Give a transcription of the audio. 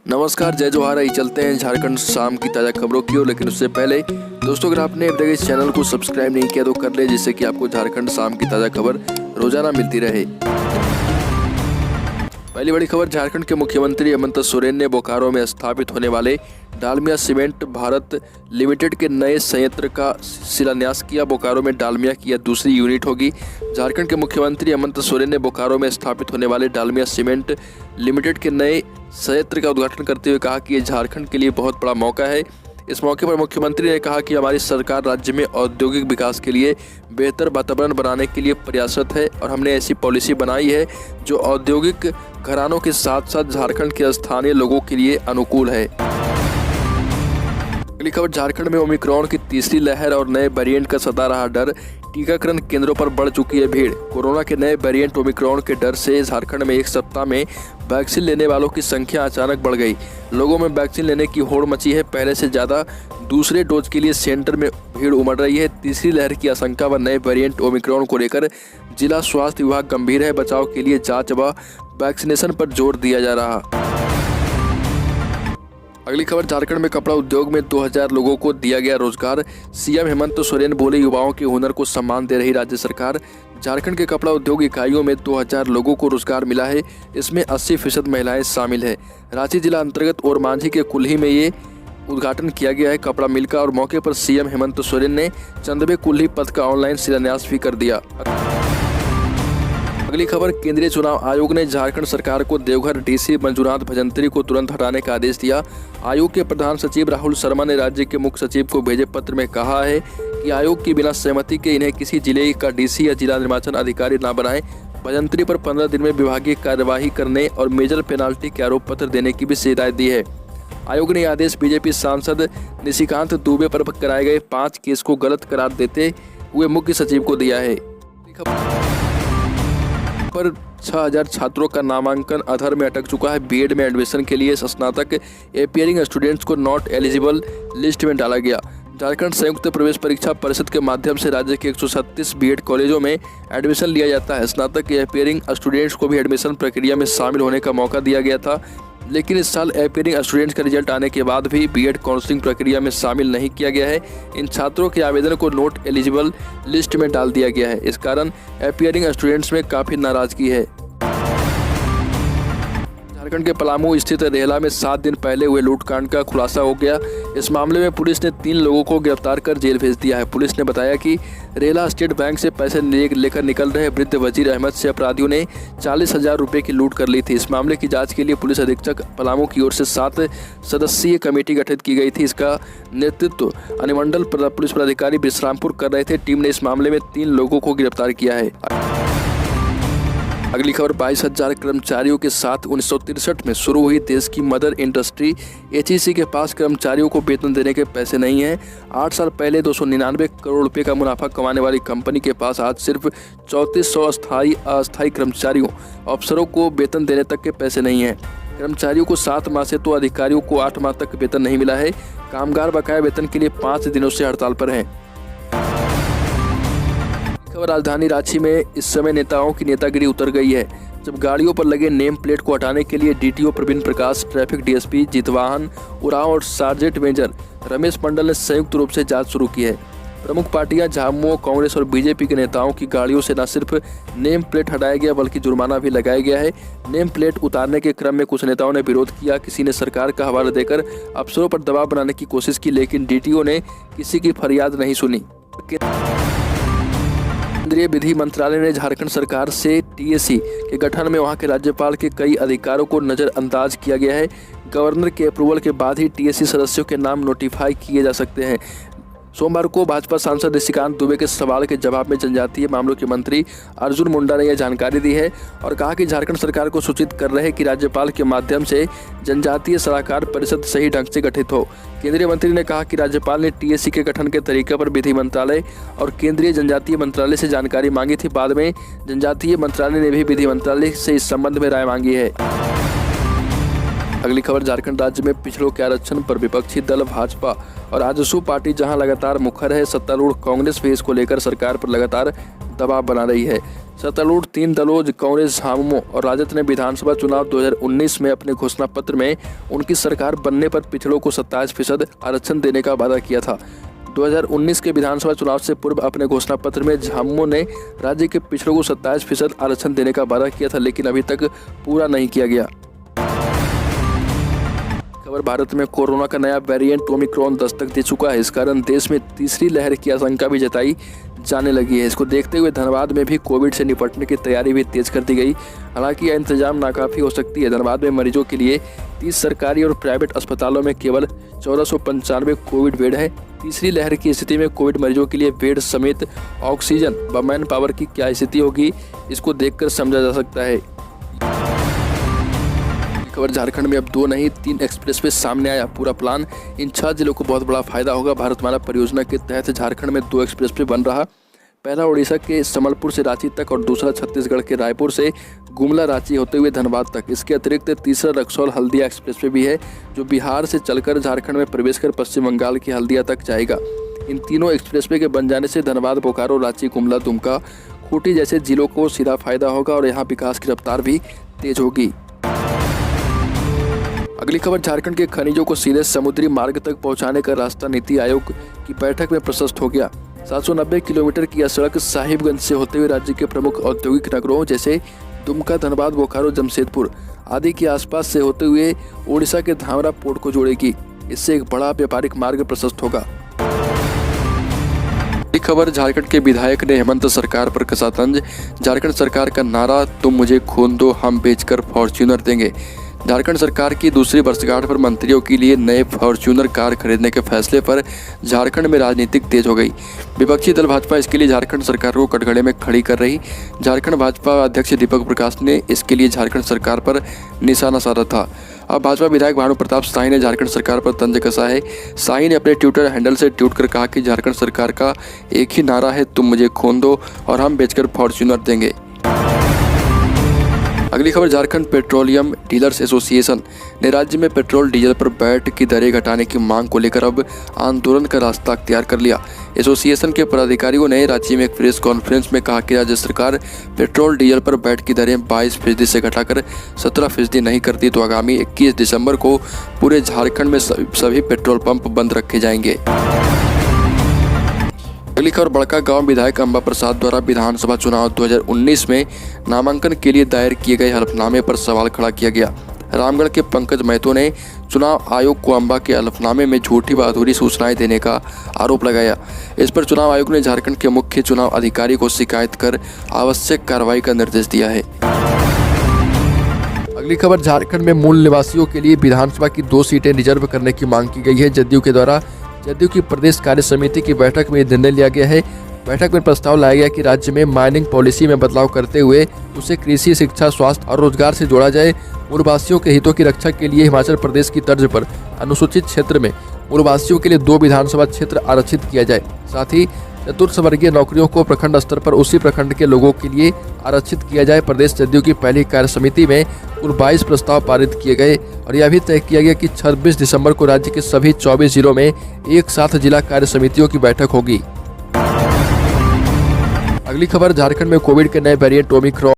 नमस्कार, जय जोहार। आई चलते हैं झारखंड शाम की ताज़ा खबरों की ओर। लेकिन उससे पहले दोस्तों, अगर आपने अब तक इस चैनल को सब्सक्राइब नहीं किया तो कर ले, जिससे कि आपको झारखंड शाम की ताज़ा खबर रोजाना मिलती रहे। पहली बड़ी खबर, झारखंड के मुख्यमंत्री हेमंत सोरेन ने बोकारो में स्थापित होने वाले डालमिया सीमेंट भारत लिमिटेड के नए संयंत्र का शिलान्यास किया। बोकारो में डालमिया की यह दूसरी यूनिट होगी। झारखंड के मुख्यमंत्री हेमंत सोरेन ने बोकारो में स्थापित होने वाले डालमिया सीमेंट लिमिटेड के नए संयंत्र का उद्घाटन करते हुए कहा कि यह झारखंड के लिए बहुत बड़ा मौका है। इस मौके पर मुख्यमंत्री ने कहा कि हमारी सरकार राज्य में औद्योगिक विकास के लिए बेहतर वातावरण बनाने के लिए प्रयासरत है और हमने ऐसी पॉलिसी बनाई है जो औद्योगिक घरानों के साथ साथ झारखंड के स्थानीय लोगों के लिए अनुकूल है। अगली खबर, झारखंड में ओमिक्रॉन की तीसरी लहर और नए वेरिएंट का सता रहा डर। टीकाकरण केंद्रों पर बढ़ चुकी है भीड़। कोरोना के नए वेरिएंट ओमिक्रॉन के डर से झारखंड में एक सप्ताह में वैक्सीन लेने वालों की संख्या अचानक बढ़ गई। लोगों में वैक्सीन लेने की होड़ मची है। पहले से ज़्यादा दूसरे डोज के लिए सेंटर में भीड़ उमड़ रही है। तीसरी लहर की आशंका व नए वेरिएंट ओमिक्रॉन को लेकर जिला स्वास्थ्य विभाग गंभीर है। बचाव के लिए जाँच व वैक्सीनेशन पर जोर दिया जा रहा। अगली खबर, झारखंड में कपड़ा उद्योग में 2000 लोगों को दिया गया रोजगार। सीएम हेमंत सोरेन बोले, युवाओं के हुनर को सम्मान दे रही राज्य सरकार। झारखंड के कपड़ा उद्योग इकाइयों में 2000 लोगों को रोजगार मिला है। इसमें 80% महिलाएं शामिल है। रांची जिला अंतर्गत और मांझी के कुल्ही में ये उद्घाटन किया गया है कपड़ा मिल का, और मौके पर सीएम हेमंत सोरेन ने चंदबे कुल्ही पथ का ऑनलाइन शिलान्यास भी कर दिया। अगली खबर, केंद्रीय चुनाव आयोग ने झारखंड सरकार को देवघर डीसी मंजूनाथ भजंत्री को तुरंत हटाने का आदेश दिया। आयोग के प्रधान सचिव राहुल शर्मा ने राज्य के मुख्य सचिव को भेजे पत्र में कहा है कि आयोग की बिना सहमति के इन्हें किसी जिले का डीसी या जिला निर्वाचन अधिकारी न बनाएं। भजंत्री पर 15 दिन में विभागीय कार्यवाही करने और मेजर पेनाल्टी के आरोप पत्र देने की भी हिदायत दी है। आयोग ने आदेश बीजेपी सांसद निशिकांत दुबे पर कराए गए 5 केस को गलत करार देते हुए मुख्य सचिव को दिया है। पर 6000 छात्रों का नामांकन अधर में अटक चुका है। बीएड में एडमिशन के लिए स्नातक एपियरिंग स्टूडेंट्स को नॉट एलिजिबल लिस्ट में डाला गया। झारखंड संयुक्त प्रवेश परीक्षा परिषद के माध्यम से राज्य के 136 बीएड कॉलेजों में एडमिशन लिया जाता है। स्नातक एपियरिंग स्टूडेंट्स को भी एडमिशन प्रक्रिया में शामिल होने का मौका दिया गया था, लेकिन इस साल एपियरिंग स्टूडेंट्स का रिजल्ट आने के बाद भी बीएड काउंसलिंग प्रक्रिया में शामिल नहीं किया गया है। इन छात्रों के आवेदन को नॉट एलिजिबल लिस्ट में डाल दिया गया है। इस कारण एपियरिंग स्टूडेंट्स में काफ़ी नाराजगी है। झारखंड के पलामू स्थित रेहला में 7 दिन पहले हुए लूटकांड का खुलासा हो गया। इस मामले में पुलिस ने 3 लोगों को गिरफ्तार कर जेल भेज दिया है। पुलिस ने बताया कि रेहला स्टेट बैंक से पैसे लेकर निकल रहे वृद्ध वजीर अहमद से अपराधियों ने 40,000 रुपये की लूट कर ली थी। इस मामले की जांच के लिए पुलिस अधीक्षक पलामू की ओर से 7 सदस्यीय कमेटी गठित की गई थी। इसका नेतृत्व अनुमंडल पुलिस पदाधिकारी विश्रामपुर कर रहे थे। टीम ने इस मामले में 3 लोगों को गिरफ्तार किया है। अगली खबर, 22,000 कर्मचारियों के साथ 1963 में शुरू हुई देश की मदर इंडस्ट्री एचईसी के पास कर्मचारियों को वेतन देने के पैसे नहीं हैं। 8 साल पहले 299 करोड़ रुपए का मुनाफा कमाने वाली कंपनी के पास आज सिर्फ 3400 अस्थायी कर्मचारियों अफसरों को वेतन देने तक के पैसे नहीं हैं। कर्मचारियों को 7 माह से तो अधिकारियों को 8 माह तक वेतन नहीं मिला है। कामगार बकाया वेतन के लिए 5 दिनों से हड़ताल पर हैं। राजधानी रांची में इस समय नेताओं की नेतागिरी उतर गई है, जब गाड़ियों पर लगे नेम प्लेट को हटाने के लिए DTO Praveen Prakash, traffic DSP Jitwahan Oraon और सार्जेंट मेजर रमेश मंडल ने संयुक्त रूप से जांच शुरू की है। प्रमुख पार्टियां झामुमो, कांग्रेस और बीजेपी के नेताओं की गाड़ियों से न सिर्फ नेम प्लेट हटाया गया बल्कि जुर्माना भी लगाया गया है। नेम प्लेट उतारने के क्रम में कुछ नेताओं ने विरोध किया। किसी ने सरकार का हवाला देकर अफसरों पर दबाव बनाने की कोशिश की, लेकिन डीटीओ ने किसी की फरियाद नहीं सुनी। केंद्रीय विधि मंत्रालय ने झारखंड सरकार से टीएसी के गठन में वहां के राज्यपाल के कई अधिकारों को नज़रअंदाज किया गया है। गवर्नर के अप्रूवल के बाद ही टीएसी सदस्यों के नाम नोटिफाई किए जा सकते हैं। सोमवार को भाजपा सांसद निशिकांत दुबे के सवाल के जवाब में जनजातीय मामलों के मंत्री अर्जुन मुंडा ने यह जानकारी दी है और कहा कि झारखंड सरकार को सूचित कर रहे हैं कि राज्यपाल के माध्यम से जनजातीय सलाहकार परिषद सही ढंग से गठित हो। केंद्रीय मंत्री ने कहा कि राज्यपाल ने टीएसी के गठन के तरीके पर विधि मंत्रालय और केंद्रीय जनजातीय मंत्रालय से जानकारी मांगी थी। बाद में जनजातीय मंत्रालय ने भी विधि मंत्रालय से इस संबंध में राय मांगी है। अगली खबर, झारखंड राज्य में पिछड़ों के आरक्षण पर विपक्षी दल भाजपा और आजसू पार्टी जहां लगातार मुखर है, सत्तारूढ़ कांग्रेस भी इसको लेकर सरकार पर लगातार दबाव बना रही है। सत्तारूढ़ 3 दलों कांग्रेस, झामुमो और राजद ने विधानसभा चुनाव 2019 में अपने घोषणा पत्र में उनकी सरकार बनने पर पिछड़ों को 27% आरक्षण देने का वादा किया था। 2019 के विधानसभा चुनाव से पूर्व अपने घोषणा पत्र में झामुमो ने राज्य के पिछड़ों को 27% आरक्षण देने का वादा किया था, लेकिन अभी तक पूरा नहीं किया गया। खबर, भारत में कोरोना का नया वेरिएंट ओमिक्रॉन दस्तक दे चुका है। इस कारण देश में तीसरी लहर की आशंका भी जताई जाने लगी है। इसको देखते हुए धनबाद में भी कोविड से निपटने की तैयारी भी तेज कर दी गई। हालांकि यह इंतजाम नाकाफी हो सकती है। धनबाद में मरीजों के लिए 30 सरकारी और प्राइवेट अस्पतालों में केवल 1495 कोविड बेड है। तीसरी लहर की स्थिति में कोविड मरीजों के लिए बेड समेत ऑक्सीजन व मैन पावर की क्या स्थिति होगी, इसको देखकर समझा जा सकता है। खबर, झारखंड में अब 2 नहीं 3 एक्सप्रेसवे सामने आया। पूरा प्लान, इन 6 जिलों को बहुत बड़ा फायदा होगा। भारतमाला परियोजना के तहत झारखंड में 2 एक्सप्रेसवे बन रहा। पहला उड़ीसा के संबलपुर से रांची तक और दूसरा छत्तीसगढ़ के रायपुर से गुमला रांची होते हुए धनबाद तक। इसके अतिरिक्त तीसरा रक्सौल हल्दिया एक्सप्रेसवे भी है, जो बिहार से चलकर झारखंड में प्रवेश कर पश्चिम बंगाल की हल्दिया तक जाएगा। इन तीनों एक्सप्रेसवे के बन जाने से धनबाद, बोकारो, रांची, गुमला, दुमका, खूंटी जैसे जिलों को सीधा फायदा होगा और यहाँ विकास की रफ्तार भी तेज होगी। अगली खबर, झारखंड के खनिजों को सीधे समुद्री मार्ग तक पहुंचाने का रास्ता नीति आयोग की बैठक में प्रशस्त हो गया। 790 किलोमीटर की यह सड़क साहिबगंज से होते हुए राज्य के प्रमुख औद्योगिक नगरों जैसे दुमका, धनबाद, बोकारो, जमशेदपुर आदि के आसपास से होते हुए ओडिशा के धामरा पोर्ट को जोड़ेगी। इससे एक बड़ा व्यापारिक मार्ग प्रशस्त होगा। खबर, झारखंड के विधायक ने हेमंत सरकार पर कसा तंज। झारखंड सरकार का नारा, तुम मुझे खून दो, हम बेचकर फॉर्च्यूनर देंगे। झारखंड सरकार की दूसरी वर्षगांठ पर मंत्रियों के लिए नए फॉर्च्यूनर कार खरीदने के फैसले पर झारखंड में राजनीतिक तेज हो गई। विपक्षी दल भाजपा इसके लिए झारखंड सरकार को कटघरे में खड़ी कर रही। झारखंड भाजपा अध्यक्ष दीपक प्रकाश ने इसके लिए झारखंड सरकार पर निशाना साधा था। अब भाजपा विधायक भानु प्रताप शाही ने झारखंड सरकार पर तंज कसा है। शाही ने अपने ट्विटर हैंडल से ट्वीट कर कहा कि झारखंड सरकार का एक ही नारा है, तुम मुझे खून दो और हम बेचकर फॉर्च्यूनर देंगे। अगली खबर, झारखंड पेट्रोलियम डीलर्स एसोसिएशन ने राज्य में पेट्रोल डीजल पर वैट की दरें घटाने की मांग को लेकर अब आंदोलन का रास्ता अख्तियार कर लिया। एसोसिएशन के पदाधिकारियों ने राज्य में एक प्रेस कॉन्फ्रेंस में कहा कि राज्य सरकार पेट्रोल डीजल पर वैट की दरें 22% से घटाकर 17% नहीं करती तो आगामी 21 दिसंबर को पूरे झारखंड में सभी पेट्रोल पंप बंद रखे जाएंगे। अगली खबर, बड़का गांव विधायक अंबा प्रसाद द्वारा विधानसभा चुनाव 2019 में नामांकन के लिए दायर किए गए हलफनामे पर सवाल खड़ा किया गया। रामगढ़ के पंकज महतो ने चुनाव आयोग को अंबा के हलफनामे में झूठी व अधूरी सूचनाएं देने का आरोप लगाया। इस पर चुनाव आयोग ने झारखंड के मुख्य चुनाव अधिकारी को शिकायत कर आवश्यक कार्रवाई का निर्देश दिया है। अगली खबर, झारखंड में मूल निवासियों के लिए विधानसभा की 2 सीटें रिजर्व करने की मांग की गई है। जदयू की प्रदेश कार्य समिति की बैठक में निर्णय लिया गया है। बैठक में प्रस्ताव लाया गया कि राज्य में माइनिंग पॉलिसी में बदलाव करते हुए उसे कृषि, शिक्षा, स्वास्थ्य और रोजगार से जोड़ा जाए। मूलवासियों के हितों की रक्षा के लिए हिमाचल प्रदेश की तर्ज पर अनुसूचित क्षेत्र में मूलवासियों के लिए 2 विधानसभा क्षेत्र आरक्षित किया जाए। साथ ही चतुर्थवर्गीय नौकरियों को प्रखंड स्तर पर उसी प्रखंड के लोगों के लिए आरक्षित किया जाए। प्रदेश जदयू की पहली कार्य समिति में कुल 22 प्रस्ताव पारित किए गए और यह भी तय किया गया कि 26 दिसंबर को राज्य के सभी 24 जिलों में एक साथ जिला कार्य समितियों की बैठक होगी। अगली खबर, झारखंड में कोविड के नए वेरिएंट ओमिक्रॉन